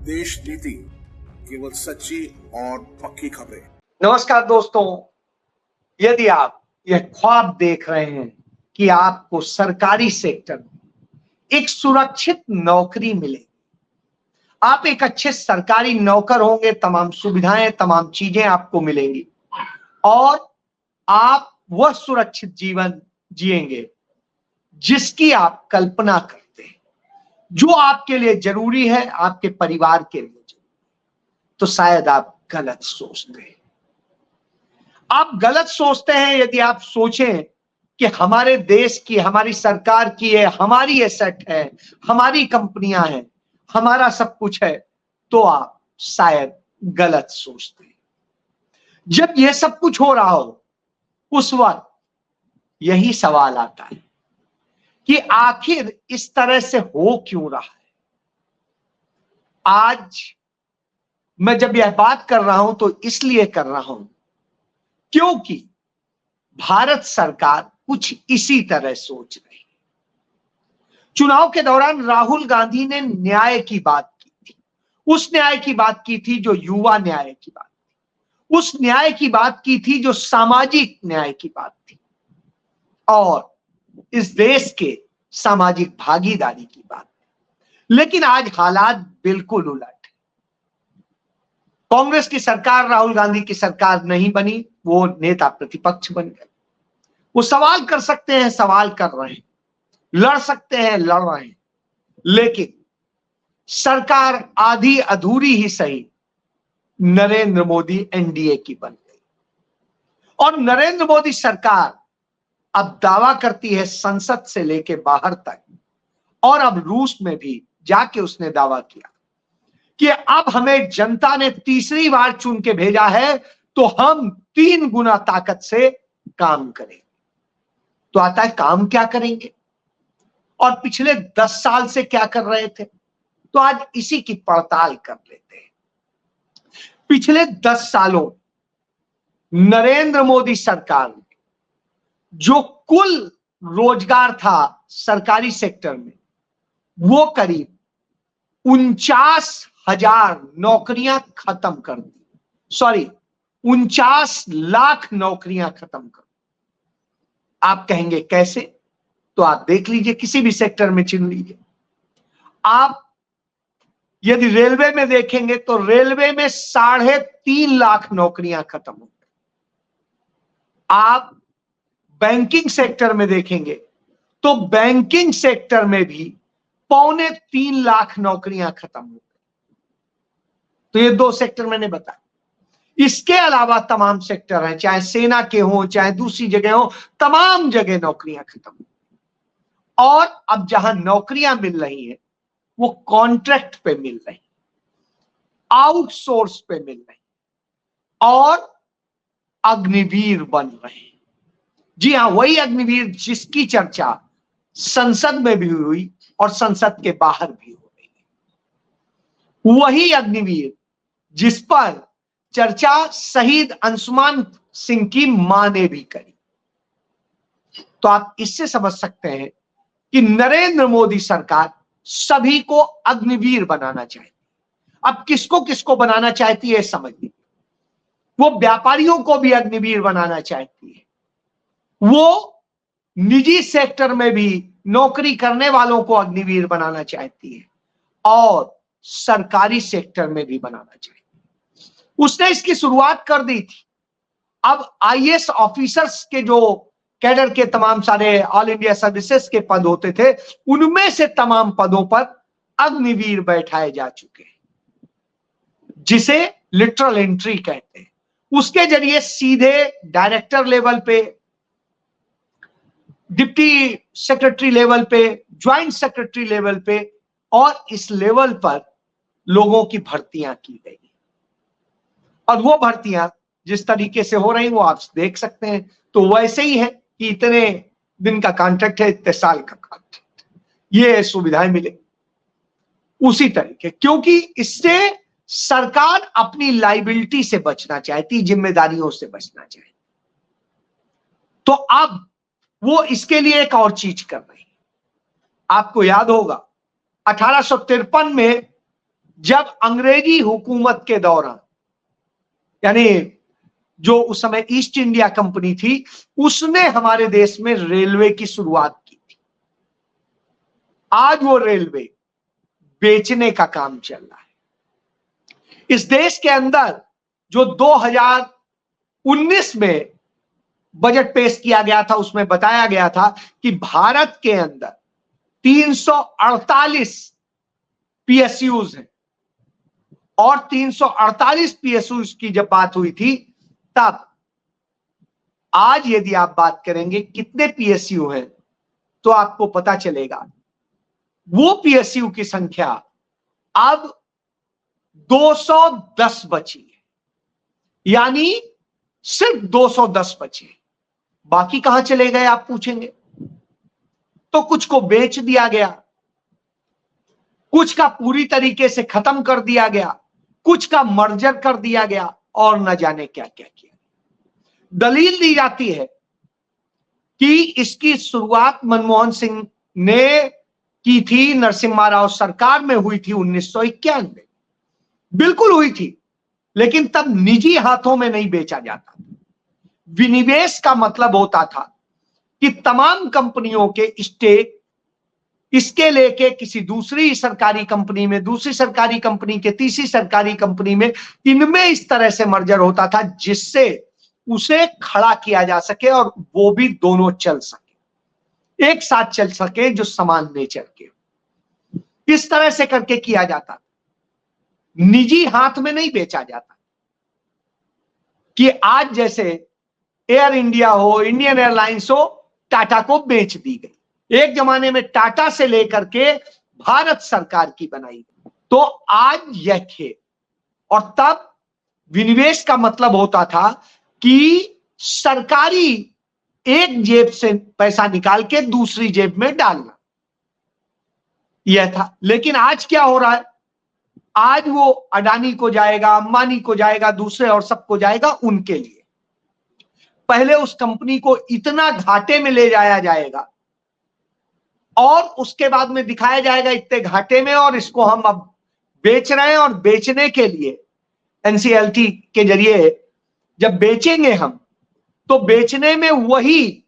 देश नीति, केवल सच्ची और पक्की खबरें। नमस्कार दोस्तों, यदि आप यह ख्वाब देख रहे हैं कि आपको सरकारी सेक्टर में एक सुरक्षित नौकरी मिले, आप एक अच्छे सरकारी नौकर होंगे, तमाम सुविधाएं, तमाम चीजें आपको मिलेंगी और आप वह सुरक्षित जीवन जिएंगे जिसकी आप कल्पना करते हैं, जो आपके लिए जरूरी है, आपके परिवार के लिए जरूरी, तो शायद आप गलत सोचते हैं। आप गलत सोचते हैं यदि आप सोचें कि हमारे देश की, हमारी सरकार की है, हमारी एसेट है, हमारी कंपनियां हैं, हमारा सब कुछ है, तो आप शायद गलत सोचते हैं। जब यह सब कुछ हो रहा हो, उस वक्त यही सवाल आता है कि आखिर इस तरह से हो क्यों रहा है। आज मैं जब यह बात कर रहा हूं तो इसलिए कर रहा हूं क्योंकि भारत सरकार कुछ इसी तरह सोच रही है। चुनाव के दौरान राहुल गांधी ने न्याय की बात की थी, उस न्याय की बात की थी जो युवा न्याय की बात थी, उस न्याय की बात की थी जो सामाजिक न्याय की बात थी और इस देश के सामाजिक भागीदारी की बात थी। लेकिन आज हालात बिल्कुल उलट है। कांग्रेस की सरकार राहुल गांधी की सरकार नहीं बनी, वो नेता प्रतिपक्ष बन गए। वो सवाल कर सकते हैं, सवाल कर रहे हैं, लड़ सकते हैं, लड़ रहे हैं, लेकिन सरकार आधी अधूरी ही सही नरेंद्र मोदी एनडीए की बन गई और नरेंद्र मोदी सरकार अब दावा करती है संसद से लेके बाहर तक, और अब रूस में भी जाके उसने दावा किया कि अब हमें जनता ने तीसरी बार चुन के भेजा है तो हम 3 गुना ताकत से काम करेंगे। तो आता है काम क्या करेंगे और पिछले 10 साल से क्या कर रहे थे, तो आज इसी की पड़ताल कर लेते हैं। पिछले 10 सालों नरेंद्र मोदी सरकार ने जो कुल रोजगार था सरकारी सेक्टर में, वो करीब 49,000 नौकरियां खत्म कर दी। 49 लाख नौकरियां खत्म कर दी। आप कहेंगे कैसे, तो आप देख लीजिए, किसी भी सेक्टर में चुन लीजिए। आप यदि रेलवे में देखेंगे तो रेलवे में 3.5 लाख नौकरियां खत्म हो गई। आप बैंकिंग सेक्टर में देखेंगे तो बैंकिंग सेक्टर में भी 2.25 लाख नौकरियां खत्म हो गई। तो ये 2 सेक्टर मैंने बताया। इसके अलावा तमाम सेक्टर हैं, चाहे सेना के हों, चाहे दूसरी जगह हो, तमाम जगह नौकरियां खत्म हो। और अब जहां नौकरियां मिल रही हैं वो कॉन्ट्रैक्ट पे मिल रही, आउटसोर्स पे मिल रही और अग्निवीर बन रहे हैं। जी हां, वही अग्निवीर जिसकी चर्चा संसद में भी हुई और संसद के बाहर भी हो रही है। वही अग्निवीर जिस पर चर्चा शहीद अंशुमान सिंह की मां ने भी करी। तो आप इससे समझ सकते हैं कि नरेंद्र मोदी सरकार सभी को अग्निवीर बनाना चाहती है। अब किसको किसको बनाना चाहती है समझिए। वो व्यापारियों को भी अग्निवीर बनाना चाहती है, वो निजी सेक्टर में भी नौकरी करने वालों को अग्निवीर बनाना चाहती है और सरकारी सेक्टर में भी बनाना चाहती है। उसने इसकी शुरुआत कर दी थी। अब आईएएस ऑफिसर्स के जो कैडर के तमाम सारे ऑल इंडिया सर्विसेज के पद होते थे, उनमें से तमाम पदों पर अग्निवीर बैठाए जा चुके हैं, जिसे लिटरल एंट्री कहते हैं। उसके जरिए सीधे डायरेक्टर लेवल पे, डिप्टी सेक्रेटरी लेवल पे, ज्वाइंट सेक्रेटरी लेवल पे और इस लेवल पर लोगों की भर्तियां की गई और वो भर्तियां जिस तरीके से हो रही वो आप देख सकते हैं। तो वैसे ही है कि इतने दिन का कॉन्ट्रैक्ट है, इतने साल का कॉन्ट्रैक्ट, ये सुविधाएं मिले उसी तरीके, क्योंकि इससे सरकार अपनी लाइबिलिटी से बचना चाहती, जिम्मेदारियों से बचना चाहती। तो अब वो इसके लिए एक और चीज कर रही है। आपको याद होगा 1853 में जब अंग्रेजी हुकूमत के दौरान, यानी जो उस समय ईस्ट इंडिया कंपनी थी, उसने हमारे देश में रेलवे की शुरुआत की थी। आज वो रेलवे बेचने का काम चल रहा है। इस देश के अंदर जो 2019 में बजट पेश किया गया था, उसमें बताया गया था कि भारत के अंदर 348 पीएसयूज हैं, और 348 पीएसयूज की जब बात हुई थी, तब आज यदि आप बात करेंगे कितने पीएसयू हैं, तो आपको पता चलेगा वो पीएसयू की संख्या अब 210 बची है। यानी सिर्फ 210 बचे, बाकी कहां चले गए आप पूछेंगे। तो कुछ को बेच दिया गया, कुछ का पूरी तरीके से खत्म कर दिया गया, कुछ का मर्जर कर दिया गया, और न जाने क्या क्या किया। दलील दी जाती है कि इसकी शुरुआत मनमोहन सिंह ने की थी, नरसिम्हा राव सरकार में हुई थी 1991 में, बिल्कुल हुई थी, लेकिन तब निजी हाथों में नहीं बेचा जाता। विनिवेश का मतलब होता था कि तमाम कंपनियों के स्टेक इसके लेके किसी दूसरी सरकारी कंपनी में, दूसरी सरकारी कंपनी के तीसरी सरकारी कंपनी में, इनमें इस तरह से मर्जर होता था जिससे उसे खड़ा किया जा सके, और वो भी दोनों चल सके, एक साथ चल सके, जो समान नेचर के। इस तरह से करके किया जाता, निजी हाथ में नहीं बेचा जाता। कि आज जैसे एयर इंडिया हो, इंडियन एयरलाइंस हो, टाटा को बेच दी गई। एक जमाने में टाटा से लेकर के भारत सरकार की बनाई गई। तो आज यह खेल, और तब विनिवेश का मतलब होता था कि सरकारी एक जेब से पैसा निकाल के दूसरी जेब में डालना, यह था। लेकिन आज क्या हो रहा है, आज वो अडानी को जाएगा, अंबानी को जाएगा, दूसरे और सबको जाएगा उनके लिए। पहले उस कंपनी को इतना घाटे में ले जाया जाएगा, और उसके बाद में दिखाया जाएगा इतने घाटे में, और इसको हम अब बेच रहे हैं। और बेचने के लिए एनसीएलटी के जरिए जब बेचेंगे हम, तो बेचने में वही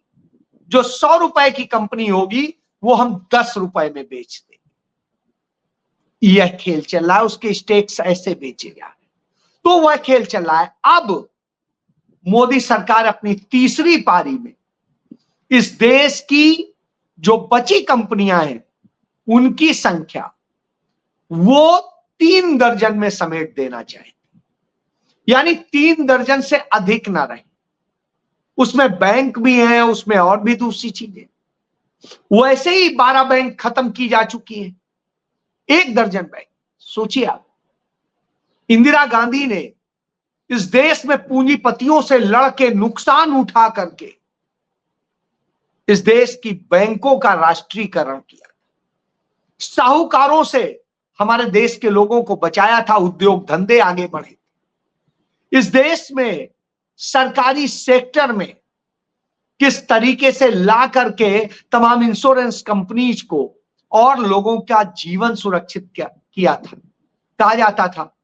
जो 100 रुपए की कंपनी होगी, वो हम 10 रुपए में बेच देंगे। यह खेल चल रहा है, उसके स्टेक्स ऐसे बेचे जा रहे हैं। तो वह खेल चल रहा है। अब मोदी सरकार अपनी तीसरी पारी में इस देश की जो बची कंपनियां हैं, उनकी संख्या वो 3 दर्जन में समेट देना चाहती, यानी 3 दर्जन से अधिक ना रहे। उसमें बैंक भी हैं, उसमें और भी दूसरी चीजें। वैसे ही 12 बैंक खत्म की जा चुकी है, 1 दर्जन बैंक। सोचिए आप, इंदिरा गांधी ने इस देश में पूंजीपतियों से लड़के नुकसान उठा करके इस देश की बैंकों का राष्ट्रीयकरण किया, साहूकारों से हमारे देश के लोगों को बचाया था, उद्योग धंधे आगे बढ़े। इस देश में सरकारी सेक्टर में किस तरीके से ला करके तमाम इंश्योरेंस कंपनीज को और लोगों का जीवन सुरक्षित किया था। कहा जाता था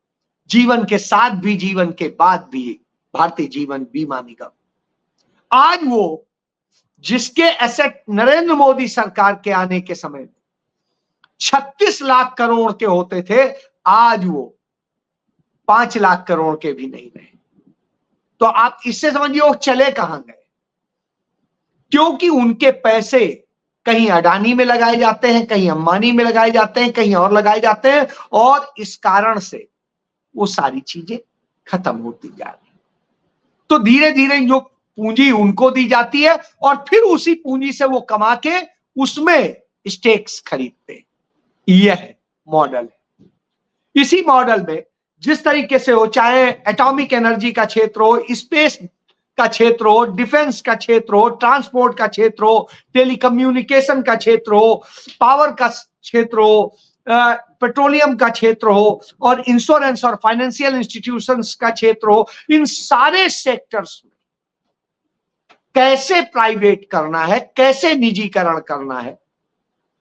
जीवन के साथ भी, जीवन के बाद भी भारतीय जीवन बीमा निगम। आज वो जिसके एसेट नरेंद्र मोदी सरकार के आने के समय में 36 लाख करोड़ के होते थे, आज वो 5 लाख करोड़ के भी नहीं रहे। तो आप इससे समझिए वो चले कहां गए, क्योंकि उनके पैसे कहीं अडानी में लगाए जाते हैं, कहीं अंबानी में लगाए जाते हैं, कहीं और लगाए जाते हैं, और इस कारण से वो सारी चीजें खत्म होती जा रही। तो धीरे धीरे जो पूंजी उनको दी जाती है, और फिर उसी पूंजी से वो कमा के उसमें स्टेक्स खरीदते। यह मॉडल है। इसी मॉडल में जिस तरीके से हो, चाहे एटॉमिक एनर्जी का क्षेत्र हो, स्पेस का क्षेत्र हो, डिफेंस का क्षेत्र हो, ट्रांसपोर्ट का क्षेत्र हो, टेलीकम्युनिकेशन का क्षेत्र हो, पावर का क्षेत्र हो, पेट्रोलियम का क्षेत्र हो, और इंश्योरेंस और फाइनेंशियल इंस्टीट्यूशंस का क्षेत्र हो, इन सारे सेक्टर्स में कैसे प्राइवेट करना है, कैसे निजीकरण करना है,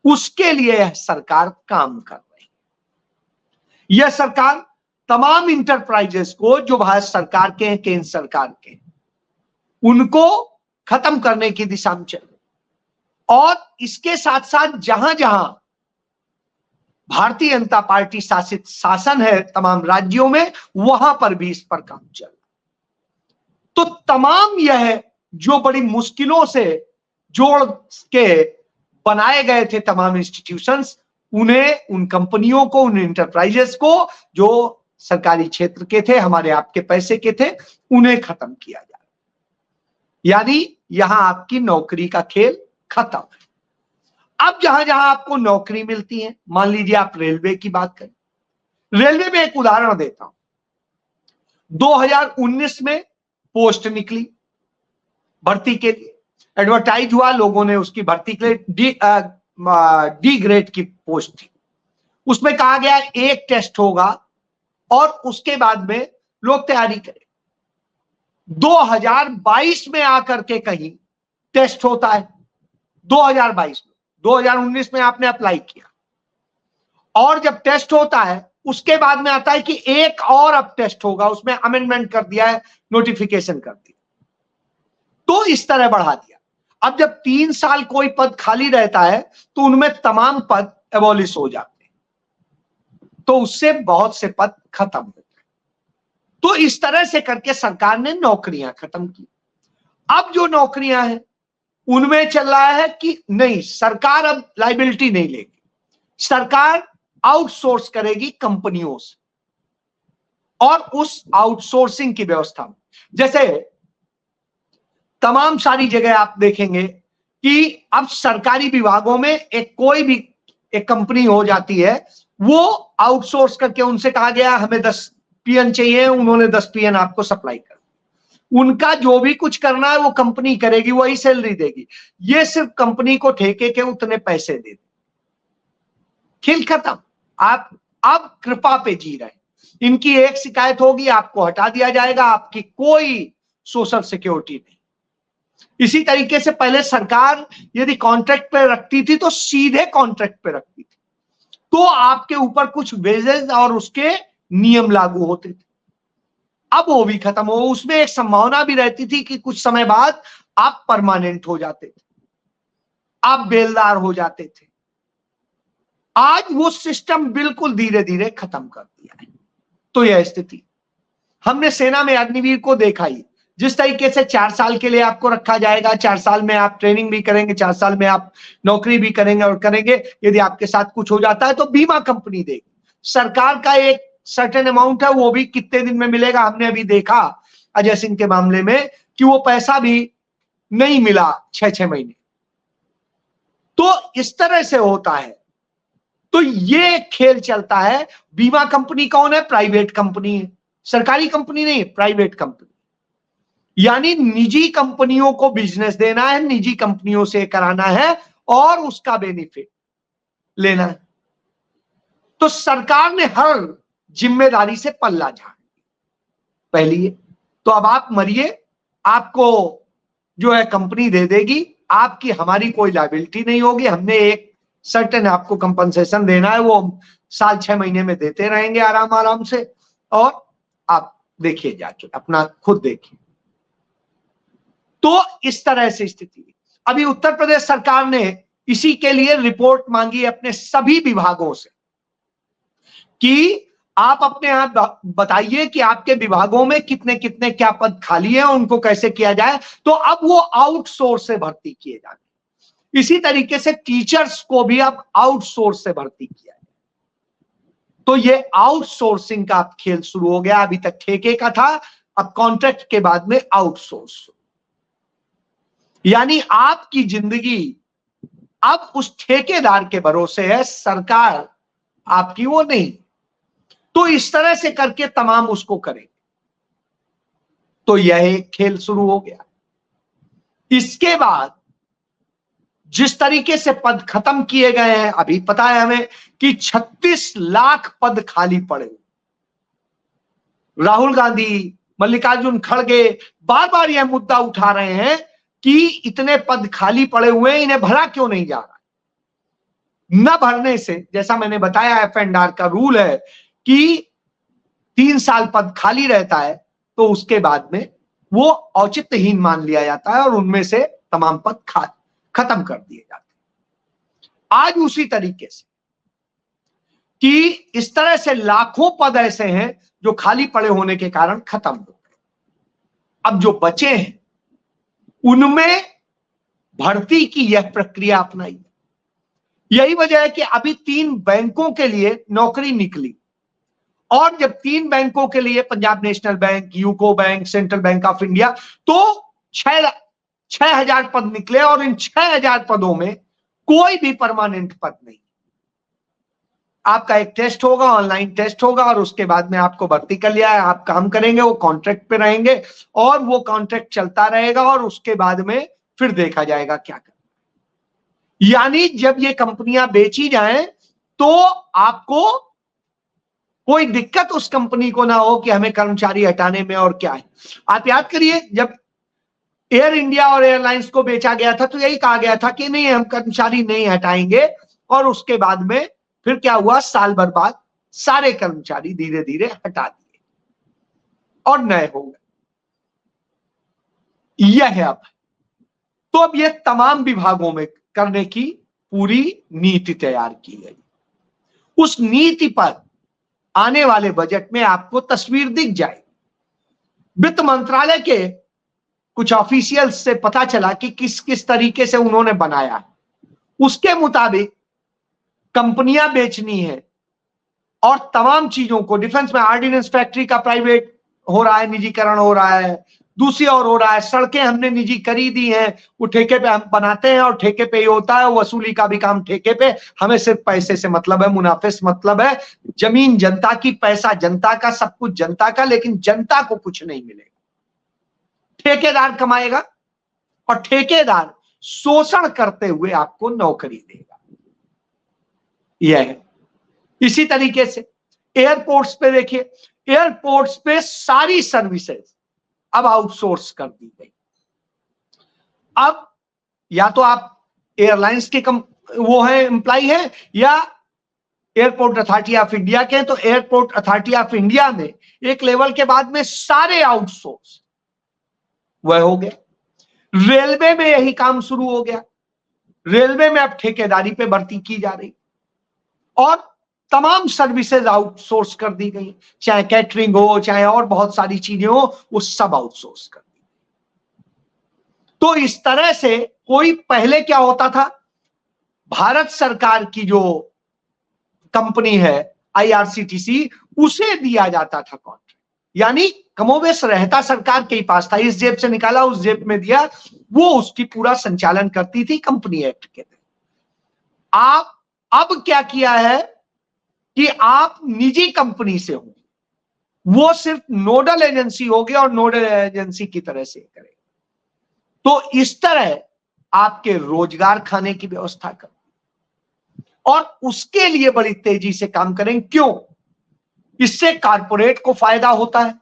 उसके लिए सरकार काम कर रही है। यह सरकार तमाम इंटरप्राइजेस को जो भारत सरकार के हैं, केंद्र सरकार के, उनको खत्म करने की दिशा में चल, और इसके साथ साथ जहां जहां भारतीय जनता पार्टी शासित शासन है तमाम राज्यों में, वहां पर भी इस पर काम चल रहा। तो तमाम यह जो बड़ी मुश्किलों से जोड़ के बनाए गए थे तमाम इंस्टीट्यूशंस, उन्हें, उन कंपनियों को, उन इंटरप्राइजेस को जो सरकारी क्षेत्र के थे, हमारे आपके पैसे के थे, उन्हें खत्म किया जा रहा। यानी यहां आपकी नौकरी का खेल खत्म है। अब जहां जहां आपको नौकरी मिलती है, मान लीजिए आप रेलवे की बात करें, रेलवे में एक उदाहरण देता हूं। 2019 में पोस्ट निकली भर्ती के लिए, एडवर्टाइज हुआ, लोगों ने उसकी भर्ती के लिए, डी ग्रेड की पोस्ट थी, उसमें कहा गया एक टेस्ट होगा और उसके बाद में लोग तैयारी करें। 2022 में आकर के कहीं टेस्ट होता है, 2022 में, 2019 में आपने अप्लाई किया, और जब टेस्ट होता है उसके बाद में आता है कि एक और अब टेस्ट होगा, उसमें अमेंडमेंट कर दिया है, नोटिफिकेशन कर दिया, तो इस तरह बढ़ा दिया। अब जब 3 साल कोई पद खाली रहता है तो उनमें तमाम पद एबॉलिश हो जाते हैं, तो उससे बहुत से पद खत्म होते हैं। तो इस तरह से करके सरकार ने नौकरियां खत्म की। अब जो नौकरियां हैं उनमें चल रहा है कि नहीं, सरकार अब लायबिलिटी नहीं लेगी, सरकार आउटसोर्स करेगी कंपनियों से, और उस आउटसोर्सिंग की व्यवस्था में, जैसे तमाम सारी जगह आप देखेंगे कि अब सरकारी विभागों में एक कोई भी एक कंपनी हो जाती है, वो आउटसोर्स करके, उनसे कहा गया हमें 10 पीएन चाहिए, उन्होंने 10 पीएन आपको सप्लाई कर, उनका जो भी कुछ करना है वो कंपनी करेगी, वही सैलरी देगी, ये सिर्फ कंपनी को ठेके के उतने पैसे दे दे, खेल खत्म। आप अब कृपा पे जी रहे हैं, इनकी एक शिकायत होगी आपको हटा दिया जाएगा, आपकी कोई सोशल सिक्योरिटी नहीं। इसी तरीके से पहले सरकार यदि कॉन्ट्रैक्ट पे रखती थी तो सीधे कॉन्ट्रैक्ट पे रखती थी, तो आपके ऊपर कुछ वेजेस और उसके नियम लागू होते थे। अब वो भी खत्म हो, उसमें एक संभावना भी रहती थी कि कुछ समय बाद आप परमानेंट हो जाते थे, आप बेलदार हो जाते थे। आज वो सिस्टम बिल्कुल धीरे धीरे खत्म कर दिया है। तो यह स्थिति हमने सेना में अग्निवीर को देखा ही, जिस तरीके से 4 साल के लिए आपको रखा जाएगा, 4 साल में आप ट्रेनिंग भी करेंगे, 4 साल में आप नौकरी भी करेंगे, और करेंगे, यदि आपके साथ कुछ हो जाता है तो बीमा कंपनी देगी, सरकार का एक सर्टेन अमाउंट है, वो भी कितने दिन में मिलेगा। हमने अभी देखा अजय सिंह के मामले में कि वो पैसा भी नहीं मिला 6-6 महीने। तो इस तरह से होता है। तो ये खेल चलता है। बीमा कंपनी कौन है? प्राइवेट कंपनी है, सरकारी कंपनी नहीं, प्राइवेट कंपनी। यानी निजी कंपनियों को बिजनेस देना है, निजी कंपनियों से कराना है और उसका बेनिफिट लेना है। तो सरकार ने हर जिम्मेदारी से पल्ला झाड़ पहली है। तो अब आप मरिए, आपको जो है कंपनी दे देगी, आपकी हमारी कोई लायबिलिटी नहीं होगी, हमने एक सर्टेन आपको कंपनसेशन देना है, वो साल 6 महीने में देते रहेंगे आराम आराम से, और आप देखिए जाके अपना खुद देखिए। तो इस तरह से स्थिति। अभी उत्तर प्रदेश सरकार ने इसी के लिए रिपोर्ट मांगी अपने सभी विभागों से कि आप अपने आप बताइए कि आपके विभागों में कितने कितने क्या पद खाली हैं, उनको कैसे किया जाए। तो अब वो आउटसोर्स से भर्ती किए जाते। इसी तरीके से टीचर्स को भी अब आउटसोर्स से भर्ती किया जाए। तो ये आउटसोर्सिंग का अब खेल शुरू हो गया। अभी तक ठेके का था, अब कॉन्ट्रैक्ट के बाद में आउटसोर्स। यानी आपकी जिंदगी अब उस ठेकेदार के भरोसे है, सरकार आपकी वो नहीं। तो इस तरह से करके तमाम उसको करेंगे। तो यह एक खेल शुरू हो गया। इसके बाद जिस तरीके से पद खत्म किए गए हैं, अभी पता है हमें कि 36 लाख पद खाली पड़े। राहुल गांधी, मल्लिकार्जुन खड़गे बार बार यह मुद्दा उठा रहे हैं कि इतने पद खाली पड़े हुए हैं, इन्हें भरा क्यों नहीं जा रहा। न भरने से, जैसा मैंने बताया, एफ एंड आर का रूल है कि 3 साल पद खाली रहता है तो उसके बाद में वो औचित्यहीन मान लिया जाता है और उनमें से तमाम पद खत्म कर दिए जाते हैं। आज उसी तरीके से कि इस तरह से लाखों पद ऐसे हैं जो खाली पड़े होने के कारण खत्म हो गए। अब जो बचे हैं उनमें भर्ती की यह प्रक्रिया अपनाई। यही वजह है कि अभी 3 बैंकों के लिए नौकरी निकली, और जब 3 बैंकों के लिए, Punjab national bank, UCO bank, central bank of India, तो 6,000 पद निकले और इन 6,000 पदों में कोई भी परमानेंट पद नहीं। आपका एक टेस्ट होगा, ऑनलाइन टेस्ट होगा, और उसके बाद में आपको भर्ती कर लिया है, आप काम करेंगे, वो कॉन्ट्रैक्ट पे रहेंगे और वो कॉन्ट्रैक्ट चलता रहेगा और उसके बाद में फिर देखा जाएगा क्या करना। यानी जब ये कंपनियां बेची जाएं तो आपको कोई दिक्कत उस कंपनी को ना हो कि हमें कर्मचारी हटाने में और क्या है। आप याद करिए, जब एयर इंडिया और एयरलाइंस को बेचा गया था तो यही कहा गया था कि नहीं, हम कर्मचारी नहीं हटाएंगे, और उसके बाद में फिर क्या हुआ, साल भर बाद सारे कर्मचारी धीरे धीरे हटा दिए और नए हो गए। यह है अब। तो अब यह तमाम विभागों में करने की पूरी नीति तैयार की गई। उस नीति पर आने वाले बजट में आपको तस्वीर दिख जाए। वित्त मंत्रालय के कुछ ऑफिशियल्स से पता चला कि किस किस तरीके से उन्होंने बनाया है। उसके मुताबिक कंपनियां बेचनी है और तमाम चीजों को, डिफेंस में ऑर्डिनेंस फैक्ट्री का प्राइवेट हो रहा है, निजीकरण हो रहा है, दूसरी ओर हो रहा है सड़कें हमने निजी खरीदी हैं, वो ठेके पे हम बनाते हैं और ठेके पे ही होता है, वसूली का भी काम ठेके पे, हमें सिर्फ पैसे से मतलब है, मुनाफे से मतलब है, जमीन जनता की, पैसा जनता का, सब कुछ जनता का, लेकिन जनता को कुछ नहीं मिलेगा। ठेकेदार कमाएगा और ठेकेदार शोषण करते हुए आपको नौकरी देगा। यह है। इसी तरीके से एयरपोर्ट्स पे देखिए, एयरपोर्ट्स पे सारी सर्विसेज अब आउटसोर्स कर दी गई। अब या तो आप एयरलाइंस के वो है एम्प्लॉय है, या एयरपोर्ट अथॉरिटी ऑफ इंडिया के, तो एयरपोर्ट अथॉरिटी ऑफ इंडिया में एक लेवल के बाद में सारे आउटसोर्स वह हो गया। रेलवे में यही काम शुरू हो गया। रेलवे में अब ठेकेदारी पे भर्ती की जा रही और तमाम सर्विसेज आउटसोर्स कर दी गई, चाहे कैटरिंग हो, चाहे और बहुत सारी चीजें हो, वो सब आउटसोर्स कर दी। तो इस तरह से कोई, पहले क्या होता था, भारत सरकार की जो कंपनी है आईआरसीटीसी, उसे दिया जाता था कॉन्ट्रैक्ट, यानी कमोबेश रहता सरकार के ही पास था, इस जेब से निकाला उस जेब में दिया, वो उसकी पूरा संचालन करती थी कंपनी एक्ट के तहत। आप अब क्या किया है कि आप निजी कंपनी से हो, वो सिर्फ नोडल एजेंसी होगी और नोडल एजेंसी की तरह से करेगा। तो इस तरह आपके रोजगार खाने की व्यवस्था कर, और उसके लिए बड़ी तेजी से काम करें। क्यों? इससे कारपोरेट को फायदा होता है,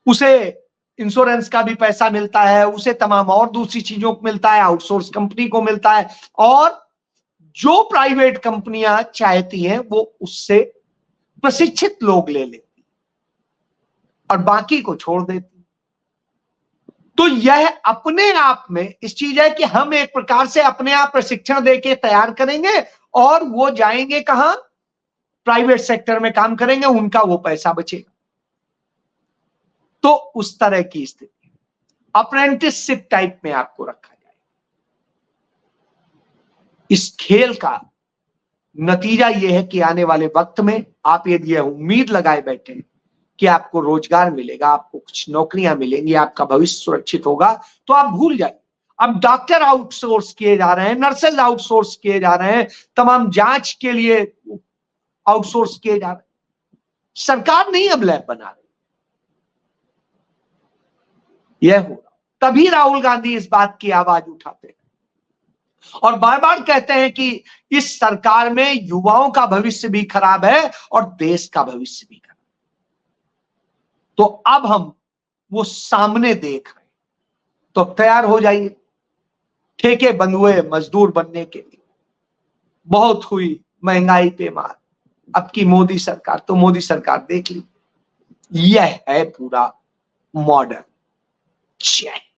उसे इंश्योरेंस का भी पैसा मिलता है, उसे तमाम और दूसरी चीजों को मिलता है, आउटसोर्स कंपनी को मिलता है, और जो प्राइवेट कंपनियां चाहती हैं वो उससे प्रशिक्षित लोग ले लेती और बाकी को छोड़ देती। तो यह अपने आप में इस चीज है कि हम एक प्रकार से अपने आप प्रशिक्षण देके तैयार करेंगे और वो जाएंगे कहां, प्राइवेट सेक्टर में काम करेंगे, उनका वो पैसा बचेगा। तो उस तरह की स्थिति, अप्रेंटिसशिप टाइप में आपको रखा जाए। इस खेल का नतीजा यह है कि आने वाले वक्त में आप यदि यह उम्मीद लगाए बैठे हैं कि आपको रोजगार मिलेगा, आपको कुछ नौकरियां मिलेंगी, आपका भविष्य सुरक्षित होगा, तो आप भूल जाइए। अब डॉक्टर आउटसोर्स किए जा रहे हैं, नर्सेज आउटसोर्स किए जा रहे हैं, तमाम जांच के लिए आउटसोर्स किए जा रहे हैं। सरकार नहीं अब लैब बना रही। यह हो रहा, तभी राहुल गांधी इस बात की आवाज उठाते हैं और बार बार कहते हैं कि इस सरकार में युवाओं का भविष्य भी खराब है और देश का भविष्य भी खराब। तो अब हम वो सामने देख रहे हैं, तो तैयार हो जाइए। ठेके बंद हुए मजदूर बनने के लिए, बहुत हुई महंगाई पे मार, अब की मोदी सरकार, तो मोदी सरकार देख ली। यह है पूरा मॉडल। जय